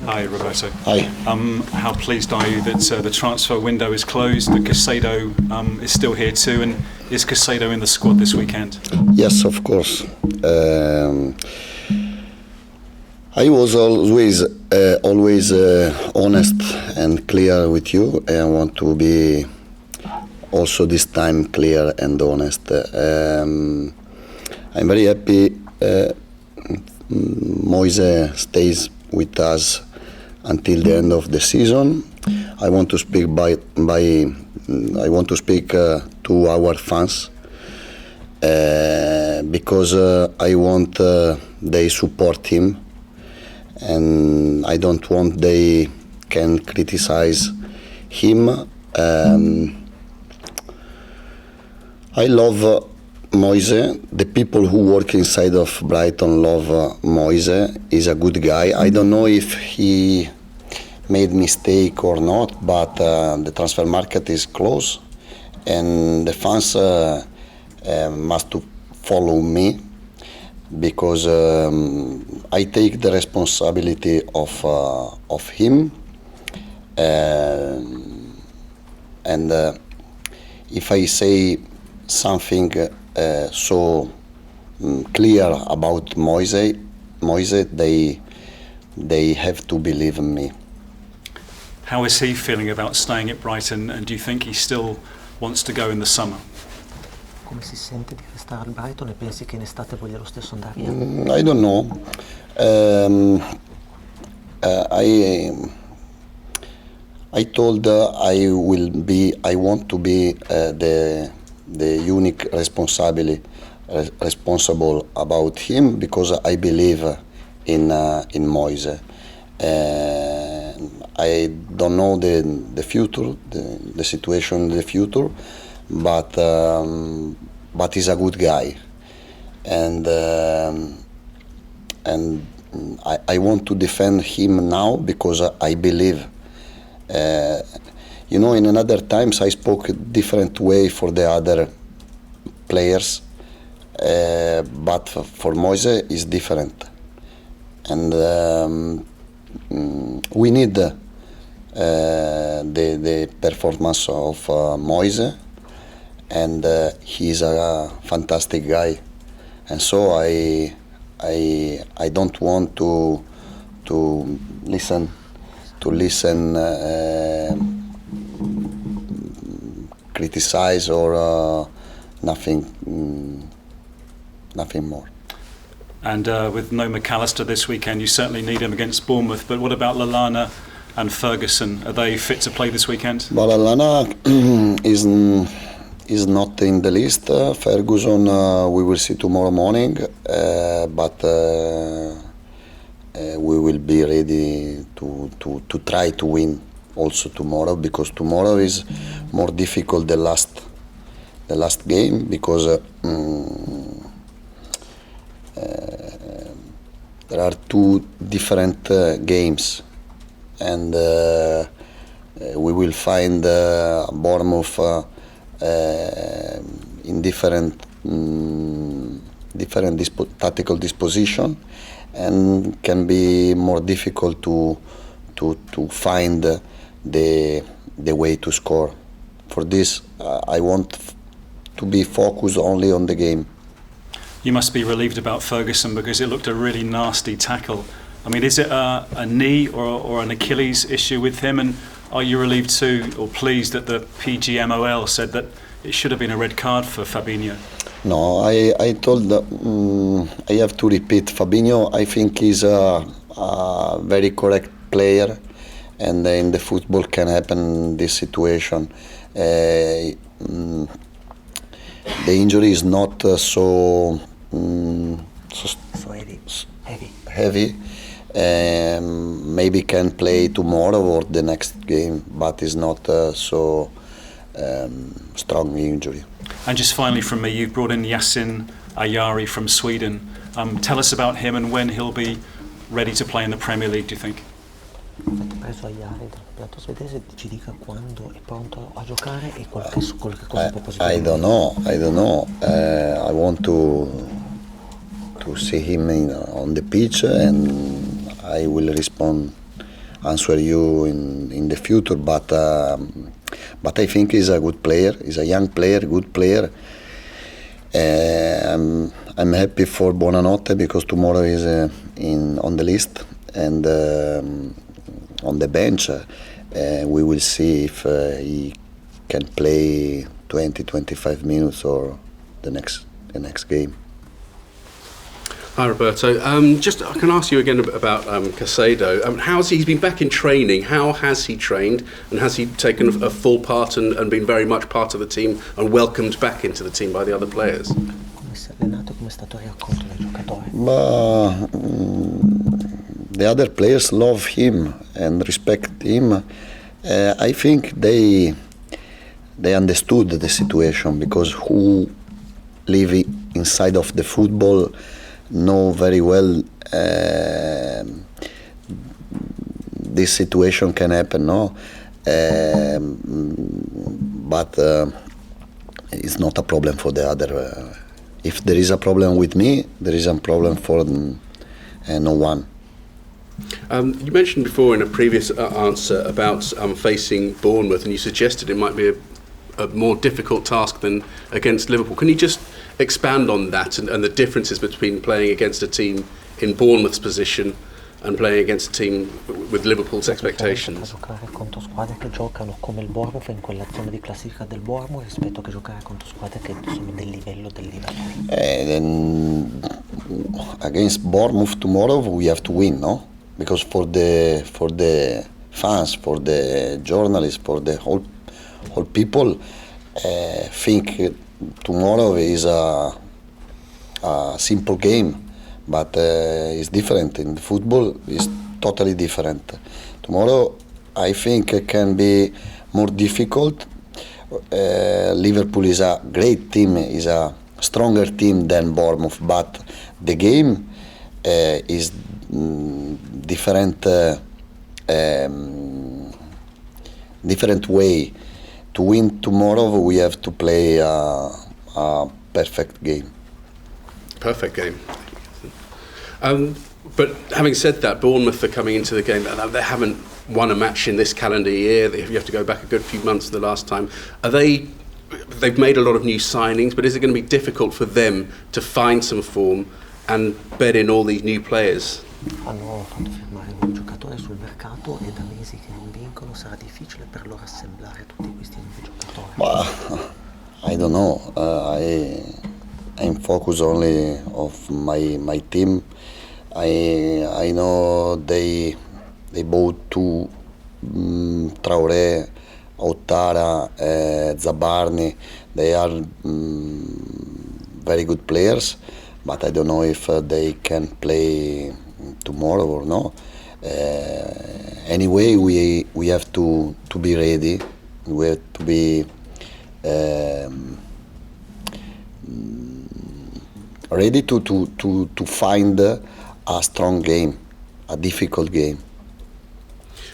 Hi, Roberto. Hi. How pleased are you that the transfer window is closed, that Caicedo is still here too, and is Caicedo in the squad this weekend? Yes, of course. I was always honest and clear with you. I want to be also this time clear and honest. I'm very happy Moises stays with us until the end of the season. I want to speak to our fans because I want they support him, and I don't want they can criticize him. I love Moises. The people who work inside of Brighton love Moises. He's a good guy. I don't know if he made mistake or not, but the transfer market is closed, and the fans must follow me because I take the responsibility of him, and if I say something so clear about Moises, they have to believe in me. How is he feeling about staying at Brighton, and do you think he still wants to go in the summer? Come si sente di restare al Brighton e pensi che in estate voglia lo stesso andare via? I don't know. I told I want to be the unique responsible about him because I believe in Moises. I don't know the future, the situation in the future, but he's a good guy, and I want to defend him now because I believe. In another times I spoke a different way for the other players, but for Moises is different, and we need the performance of Moises, and he's a fantastic guy, and so I don't want to listen criticize or nothing more. And with no McAllister this weekend, you certainly need him against Bournemouth, but what about Lallana and Ferguson? Are they fit to play this weekend? Well, Lallana is not in the list. Ferguson we will see tomorrow morning, but we will be ready to try to win also tomorrow, because tomorrow is more difficult the last game, because there are two different games, and we will find Bournemouth in different tactical disposition, and can be more difficult to find the way to score. For this, I want to be focused only on the game. You must be relieved about Ferguson, because it looked a really nasty tackle. I mean, is it a knee or an Achilles issue with him? And are you relieved too, or pleased that the PGMOL said that it should have been a red card for Fabinho? No, I told I have to repeat. Fabinho, I think, is a very correct player, and in the football can happen this situation. The injury is not so heavy. Maybe can play tomorrow or the next game, but it's not so strong injury. And just finally from me, you've brought in Yasin Ayari from Sweden. Tell us about him and when he'll be ready to play in the Premier League, do you think? Avete preso Ayari dal campionato svedese, ci dica quando è pronto a giocare e qualche cosa può posizionare. I don't know. I want to see him on the pitch, and I will respond answer you in the future. But I think he's a good player. He's a young player, good player. I'm happy for Buonanotte because tomorrow is on the list and on the bench. We will see if he can play 20-25 minutes or the next game. Hi Roberto. Just I can ask you again about Caicedo. He's been back in training? How has he trained, and has he taken a full part and been very much part of the team and welcomed back into the team by the other players? Come si è allenato, come è stato riaccolto dai giocatori? The other players love him and respect him. I think they understood the situation because who live inside of the football know very well this situation can happen, no? But it's not a problem for the other. If there is a problem with me, there is a problem for no one. You mentioned before in a previous answer about facing Bournemouth, and you suggested it might be a more difficult task than against Liverpool. Can you just expand on that and the differences between playing against a team in Bournemouth's position and playing against a team with Liverpool's expectations? Giocare contro squadre che giocano come il Bournemouth in quella zona di classifica del Bournemouth rispetto che giocare contro squadre che sono del livello del Liverpool. Then against Bournemouth tomorrow we have to win, no? Because for the fans, for the journalists, for the whole people, think tomorrow is a simple game, but it's different. In football, it's totally different. Tomorrow, I think it can be more difficult. Liverpool is a great team, is a stronger team than Bournemouth, but the game is different way. To win tomorrow, we have to play a perfect game. Perfect game. But having said that, Bournemouth are coming into the game. They haven't won a match in this calendar year. You have to go back a good few months to the last time. They've made a lot of new signings, but is it going to be difficult for them to find some form and bed in all these new players? Hanno fatto firmare un giocatore sul mercato e da mesi che non vincono sarà difficile per loro assemblare tutti questi nuovi giocatori. I don't know. I'm focused only of my team. I know they bought two Traoré, Ouattara, Zabarni. They are very good players, but I don't know if they can play tomorrow or no. Anyway, we have to be ready. We have to be ready to find a strong game, a difficult game.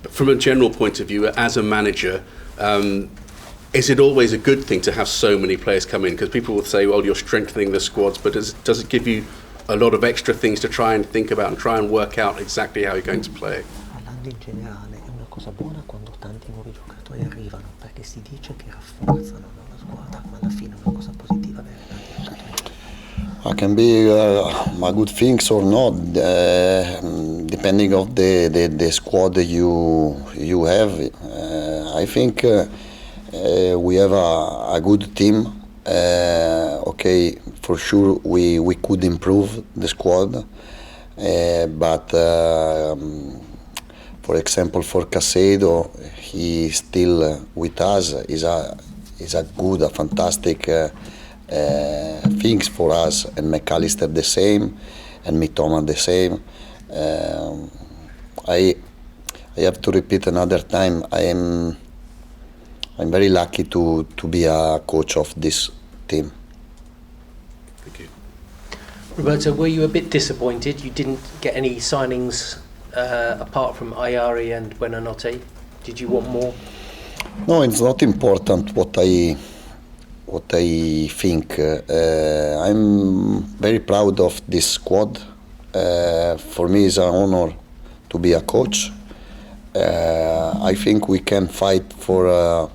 But from a general point of view, as a manager, is it always a good thing to have so many players come in? Because people will say, well, you're strengthening the squads, but does it give you a lot of extra things to try and think about and try and work out exactly how you're going to play? Parlando in generale, è una cosa buona quando tanti nuovi giocatori arrivano, perché si dice che rafforzano la squadra, ma alla fine è una cosa positiva avere tanti giocatori. It can be a good thing or not, depending of the squad you have. I think we have a good team. Okay, for sure we could improve the squad, but for example for Caicedo, he still with us is a fantastic things for us, and McAllister the same, and Mitoma the same. I have to repeat another time. I'm very lucky to be a coach of this team. Thank you. Roberto, were you a bit disappointed you didn't get any signings apart from Ayari and Buonanotte? Did you want more? No, it's not important what I think. I'm very proud of this squad. For me, it's an honor to be a coach. I think we can fight for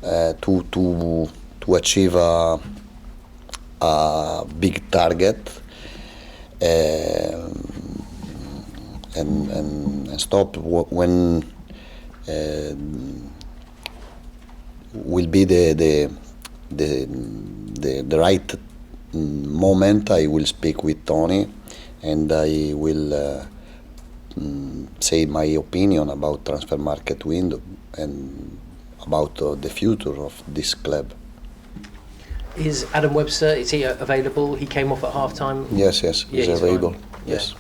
to achieve a big target and stop when will be the right moment. I will speak with Tony and I will say my opinion about transfer market window and about the future of this club. Is Adam Webster, is he available? He came off at half-time? Yes, he's available. Fine. Yes. Yeah.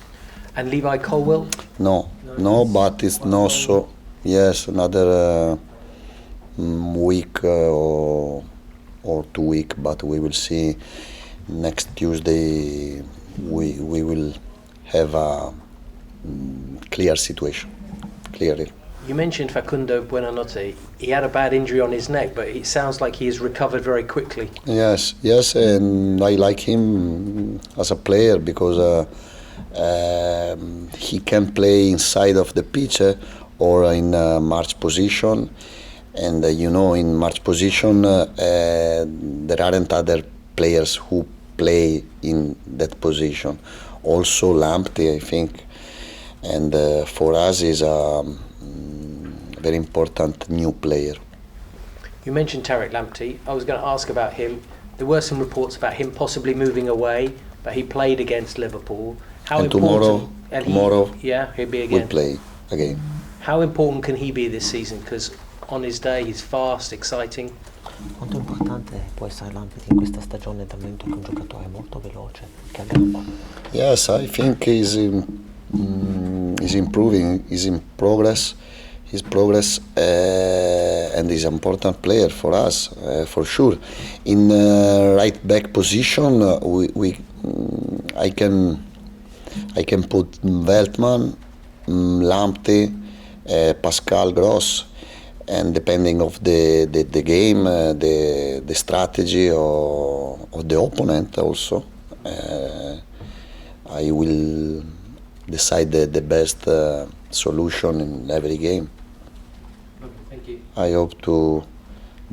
And Levi Colwill? No, but it's not so. Yes, another week or 2 weeks, but we will see. Next Tuesday, we will have a clear situation, clearly. You mentioned Facundo Buonanotte. He had a bad injury on his neck, but it sounds like he has recovered very quickly. Yes, and I like him as a player because he can play inside of the pitch or in march position. And in march position, there aren't other players who play in that position. Also Lamptey, I think. And for us is a very important new player. You mentioned Tariq Lamptey. I was going to ask about him. There were some reports about him possibly moving away, but he played against Liverpool. How and important? Tomorrow, he'll be again. We'll play again. How important can he be this season? Because on his day he's fast, exciting. Quanto importante può essere Lamptey in questa stagione dal momento che è un giocatore molto veloce, che ha gamba? Yes, I think he's improving, he's in progress. His progress and is an important player for us, for sure. In right back position, I can put Veltman, Lamptey, Pascal Gross, and depending of the game, the strategy of the opponent also, I will decide the best solution in every game. Thank you. I hope to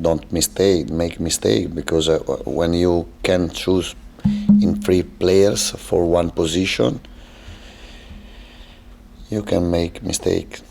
don't make mistake because when you can choose in 3 players for one position, you can make mistake.